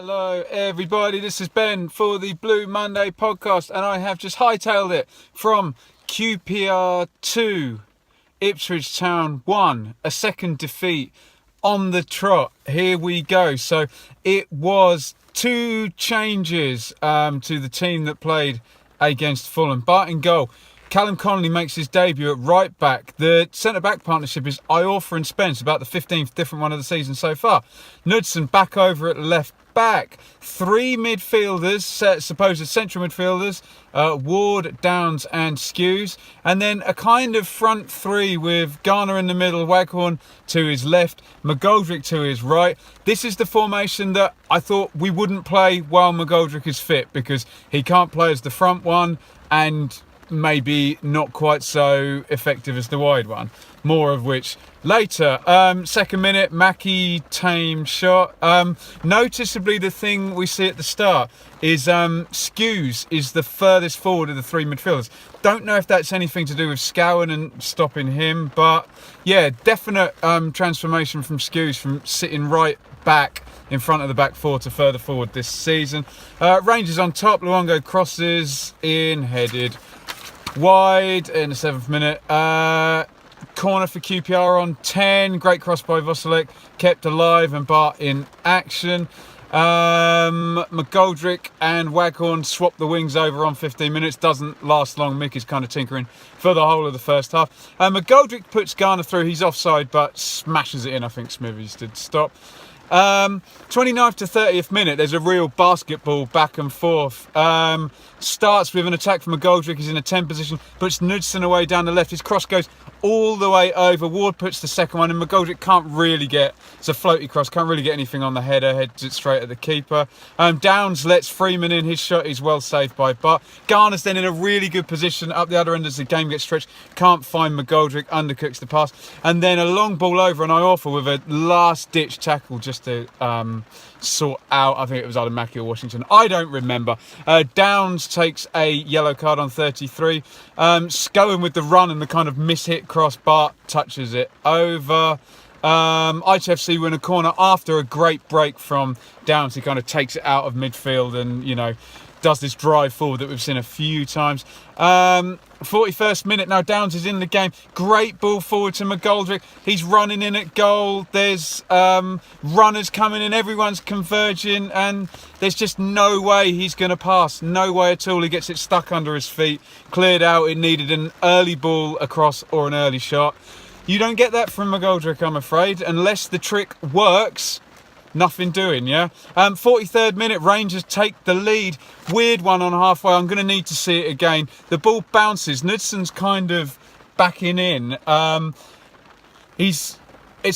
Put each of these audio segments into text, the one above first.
Hello everybody, this is Ben for the Blue Monday podcast, and I have just hightailed it from QPR 2, Ipswich Town 1, a second defeat on the trot. Here we go. So it was two changes to the team that played against Fulham. Bart in goal. Callum Connolly makes his debut at right back. The centre-back partnership is Iorfa and Spence, about the 15th different one of the season so far. Knudsen back over at left back. Three midfielders, supposed central midfielders, Ward, Downs and Skews. And then a kind of front three with Garner in the middle, Waghorn to his left, McGoldrick to his right. This is the formation that I thought we wouldn't play while McGoldrick is fit, because he can't play as the front one and maybe not quite so effective as the wide one. More of which later. Second minute, Mackie tame shot. Noticeably, the thing we see at the start is Skews is the furthest forward of the three midfielders. Don't know if that's anything to do with Scowen and stopping him, but yeah, definite transformation from Skews from sitting right back in front of the back four to further forward this season. Rangers on top. Luongo crosses in, headed wide in the 7th minute. Corner for QPR on 10. Great cross by Vosilek, kept alive and Bart in action. McGoldrick and Waghorn swap the wings over on 15 minutes. Doesn't last long. Mick is kind of tinkering for the whole of the first half. McGoldrick puts Garner through. He's offside but smashes it in. I think Smithies did stop. 29th to 30th minute, there's a real basketball back and forth. Starts with an attack from McGoldrick. He's in a 10 position, puts Knudsen away down the left. His cross goes all the way over. Ward puts the second one, and McGoldrick can't really get, it's a floaty cross, can't really get anything on the header, heads it straight at the keeper. Downs lets Freeman in. His shot is well saved by Bart. Garner's then in a really good position up the other end as the game gets stretched. Can't find McGoldrick, undercooks the pass, and then a long ball over, and Iorfa with a last ditch tackle just to sort out, I think it was either Mackie or Washington, I don't remember. Downs takes a yellow card on 33. Scowen with the run and the kind of mishit cross. Bart touches it over. ITFC win a corner after a great break from Downs. He kind of takes it out of midfield and, you know, does this drive forward that we've seen a few times. 41st minute now, Downs is in the game. Great ball forward to McGoldrick. He's running in at goal. There's runners coming in. Everyone's converging, and there's just no way he's going to pass. No way at all. He gets it stuck under his feet. Cleared out. It needed an early ball across or an early shot. You don't get that from McGoldrick, I'm afraid, unless the trick works. Nothing doing, yeah? 43rd minute, Rangers take the lead. Weird one on halfway. I'm going to need to see it again. The ball bounces. Knudsen's kind of backing in. It's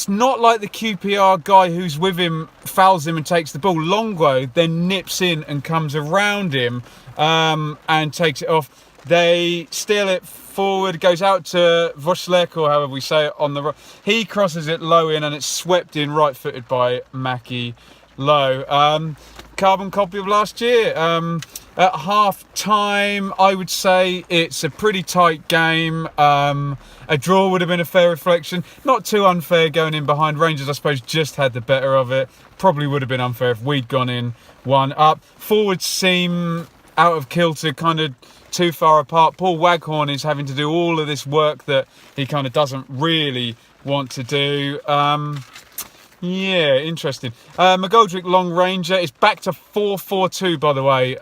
not like the QPR guy who's with him fouls him and takes the ball. Longo then nips in and comes around him and takes it off. They steal it forward, goes out to Vosilek, or however we say it, on the right. He crosses it low in, and it's swept in right-footed by Mackie Low. Carbon copy of last year. At half-time, I would say it's a pretty tight game. A draw would have been a fair reflection. Not too unfair going in behind. Rangers, I suppose, just had the better of it. Probably would have been unfair if we'd gone in 1-up. Forwards seem out of kilter, kind of too far apart. Paul Waghorn is having to do all of this work that he kind of doesn't really want to do. Yeah, interesting. McGoldrick long ranger. It's back to 4-4-2, by the way,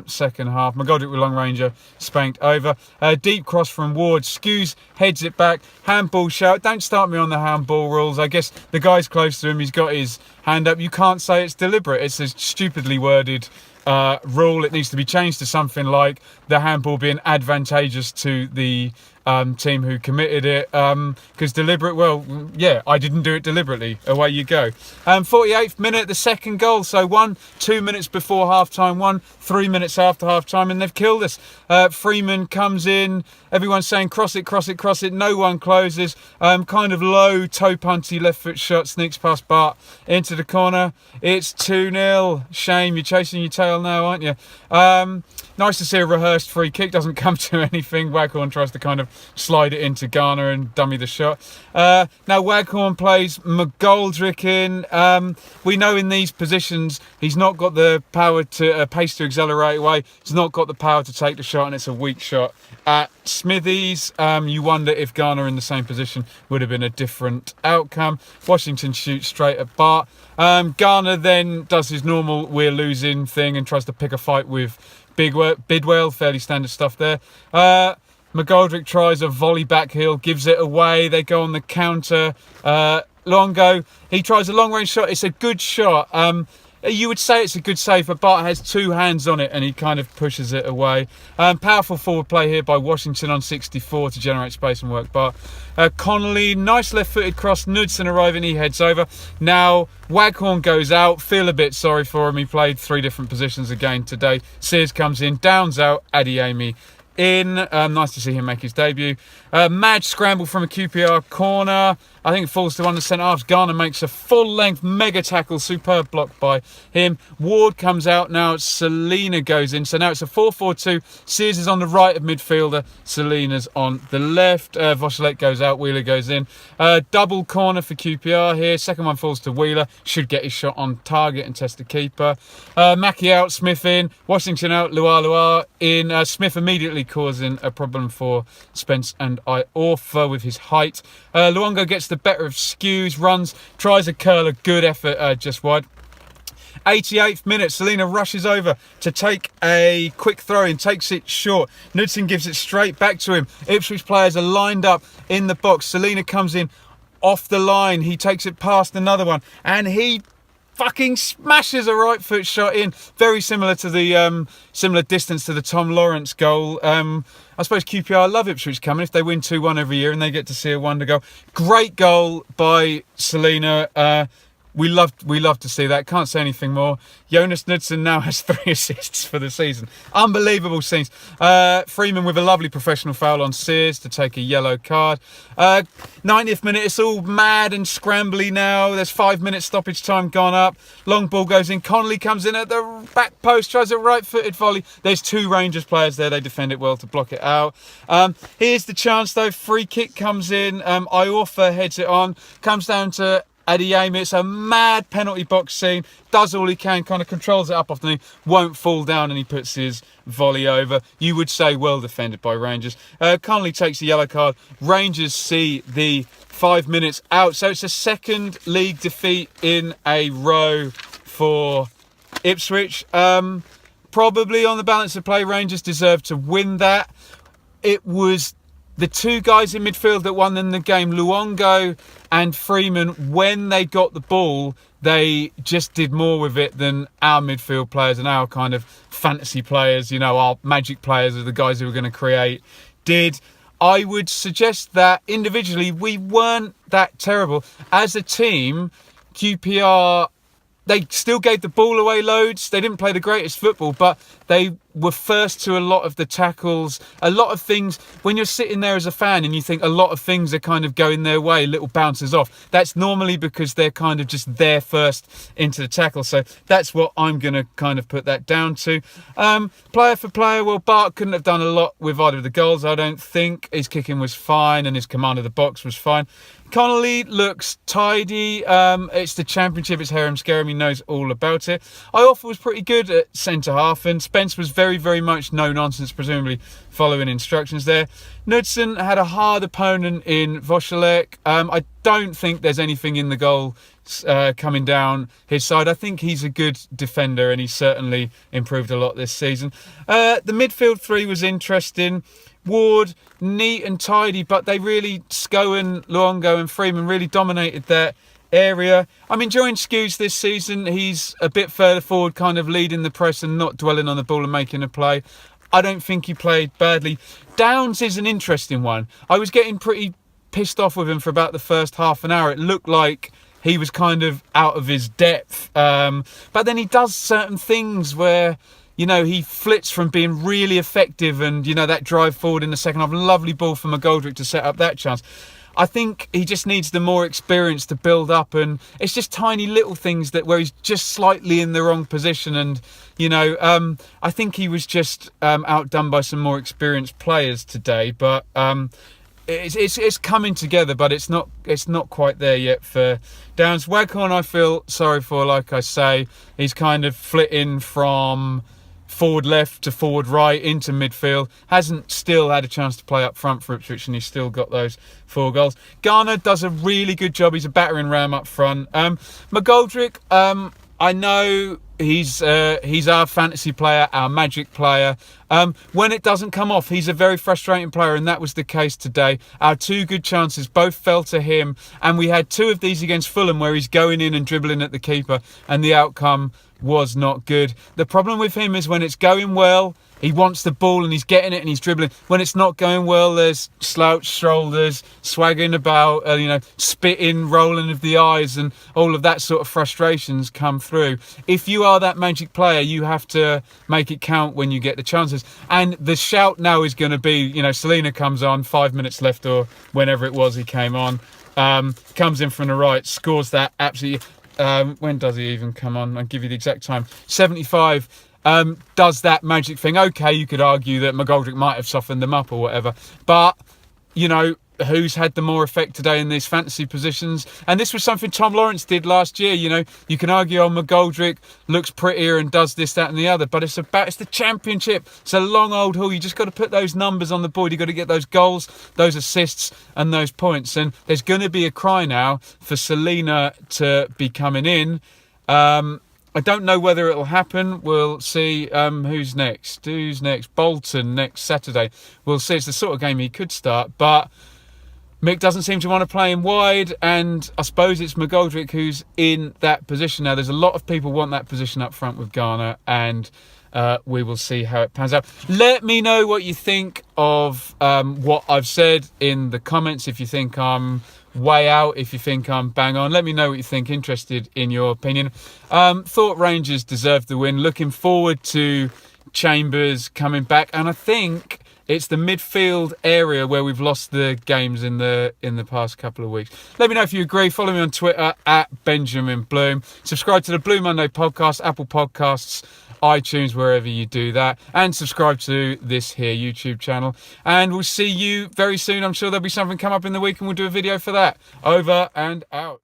second half. McGoldrick with long ranger, spanked over. Deep cross from Ward. Skews heads it back. Handball shout. Don't start me on the handball rules. I guess the guy's close to him. He's got his hand up. You can't say it's deliberate. It's a stupidly worded rule. It needs to be changed to something like the handball being advantageous to the team who committed it, because deliberate, well, yeah, I didn't do it deliberately. Away you go. 48th minute, the second goal. So 2 minutes before half-time, 3 minutes after half-time, and they've killed us. Freeman comes in, everyone's saying cross it, cross it, cross it. No one closes. Kind of low, toe-punty left foot shot, sneaks past Bart into the corner. It's 2-0. Shame, you're chasing your tail now, aren't you? Nice to see a rehearsed free kick. Doesn't come to anything. Waghorn tries to kind of slide it into Garner and dummy the shot. Now Waghorn plays McGoldrick in. We know in these positions he's not got the power to pace to accelerate away. He's not got the power to take the shot, and it's a weak shot. At Smithies, you wonder if Garner in the same position would have been a different outcome. Washington shoots straight at Bart. Garner then does his normal "we're losing" thing and tries to pick a fight with Bidwell. Fairly standard stuff there. McGoldrick tries a volley back heel, gives it away. They go on the counter. Longo, he tries a long range shot. It's a good shot. You would say it's a good save, but Bart has two hands on it and he kind of pushes it away. Powerful forward play here by Washington on 64 to generate space and work Bart. Connolly, nice left-footed cross. Knudsen arriving, he heads over. Now Waghorn goes out. Feel a bit sorry for him. He played 3 different positions again today. Sears comes in, Downs out, Adeyemi in. Nice to see him make his debut. Mad scramble from a QPR corner. I think it falls to one of the centre halves. Garner makes a full-length mega tackle. Superb block by him. Ward comes out. Now Selina goes in. So now it's a 4-4-2. Sears is on the right of midfielder. Selina's on the left. Vosselek goes out. Wheeler goes in. Double corner for QPR here. Second one falls to Wheeler. Should get his shot on target and test the keeper. Mackie out. Smith in. Washington out. Luar in. Smith immediately causing a problem for Spence and Iorfa with his height. Luongo gets the better of Skews, runs, tries a curler, good effort just wide. 88th minute, Selina rushes over to take a quick throw in, takes it short. Knudsen gives it straight back to him. Ipswich players are lined up in the box. Selina comes in off the line. He takes it past another one and he fucking smashes a right foot shot in. Very similar to the similar distance to the Tom Lawrence goal. I suppose QPR love Ipswich coming if they win 2-1 every year and they get to see a wonder goal. Great goal by Selina. We love to see that. Can't say anything more. Jonas Knudsen now has 3 assists for the season. Unbelievable scenes. Freeman with a lovely professional foul on Sears to take a yellow card. 90th minute, it's all mad and scrambly now. There's 5 minutes stoppage time gone up. Long ball goes in. Connolly comes in at the back post, tries a right-footed volley. There's 2 Rangers players there. They defend it well to block it out. Here's the chance though. Free kick comes in. Iorfa heads it on. Comes down to Adeyemi. It's a mad penalty box scene. Does all he can, kind of controls it up off the knee, won't fall down, and he puts his volley over. You would say well defended by Rangers. Connolly takes the yellow card. Rangers see the 5 minutes out. So it's a second league defeat in a row for Ipswich. Probably on the balance of play, Rangers deserve to win that. It was the 2 guys in midfield that won in the game, Luongo and Freeman. When they got the ball, they just did more with it than our midfield players and our kind of fantasy players, you know, our magic players are the guys who were going to create, did. I would suggest that individually we weren't that terrible. As a team, QPR, they still gave the ball away loads. They didn't play the greatest football, but they were first to a lot of the tackles. A lot of things, when you're sitting there as a fan and you think a lot of things are kind of going their way, little bounces off, that's normally because they're kind of just there first into the tackle. So that's what I'm going to kind of put that down to. Player for player, well, Bart couldn't have done a lot with either of the goals, I don't think. His kicking was fine and his command of the box was fine. Connolly looks tidy. It's the championship. It's Harem Scarum. He knows all about it. Iorfa was pretty good at centre half, and Spence was very, very much no nonsense, presumably following instructions there. Knudsen had a hard opponent in Vosselek. I don't think there's anything in the goal coming down his side. I think he's a good defender, and he's certainly improved a lot this season. The midfield 3 was interesting. Ward, neat and tidy, but they really, Scowen, Luongo and Freeman really dominated that area. I'm enjoying Skews this season. He's a bit further forward, kind of leading the press and not dwelling on the ball and making a play. I don't think he played badly. Downs is an interesting one. I was getting pretty pissed off with him for about the first half an hour. It looked like he was kind of out of his depth. But then he does certain things where, you know, he flits from being really effective and, you know, that drive forward in the second half. Lovely ball for McGoldrick to set up that chance. I think he just needs the more experience to build up, and it's just tiny little things that where he's just slightly in the wrong position. And, you know, I think he was just outdone by some more experienced players today. But it's coming together, but it's not quite there yet for Downs. Waghorn, I feel sorry for. Like I say, he's kind of flitting from forward left to forward right into midfield. Hasn't still had a chance to play up front for Ipswich, and he's still got those 4 goals. Garner does a really good job. He's a battering ram up front. McGoldrick, I know he's our fantasy player, our magic player. When it doesn't come off, he's a very frustrating player, and that was the case today. Our 2 good chances both fell to him, and we had 2 of these against Fulham where he's going in and dribbling at the keeper, and the outcome was not good. The problem with him is when it's going well, he wants the ball and he's getting it and he's dribbling. When it's not going well, there's slouched shoulders, swaggering about, spitting, rolling of the eyes, and all of that sort of frustrations come through. If you are that magic player, you have to make it count when you get the chances. And the shout now is going to be, Selena comes on, 5 minutes left or whenever it was he came on, comes in from the right, scores that absolutely. When does he even come on? I'll give you the exact time. 75. Does that magic thing. Okay, you could argue that McGoldrick might have softened them up or whatever, but who's had the more effect today in these fantasy positions? And this was something Tom Lawrence did last year. You can argue, McGoldrick looks prettier and does this, that and the other, but it's the championship. It's a long old haul. You just got to put those numbers on the board. You got to get those goals, those assists and those points. And there's going to be a cry now for Selena to be coming in. I don't know whether it'll happen. We'll see. Who's next? Bolton next Saturday. We'll see. It's the sort of game he could start, but Mick doesn't seem to want to play him wide, and I suppose it's McGoldrick who's in that position now. There's a lot of people want that position up front with Garner, and we will see how it pans out. Let me know what you think of what I've said in the comments. If you think I'm way out, if you think I'm bang on, let me know what you think. Interested in your opinion. Thought Rangers deserved the win. Looking forward to Chambers coming back, and I think it's the midfield area where we've lost the games in the past couple of weeks. Let me know if you agree. Follow me on Twitter at Benjamin Bloom. Subscribe to the Blue Monday podcast, Apple Podcasts, iTunes, wherever you do that, and subscribe to this here YouTube channel, and we'll see you very soon. I'm sure there'll be something come up in the week and we'll do a video for that. Over and out.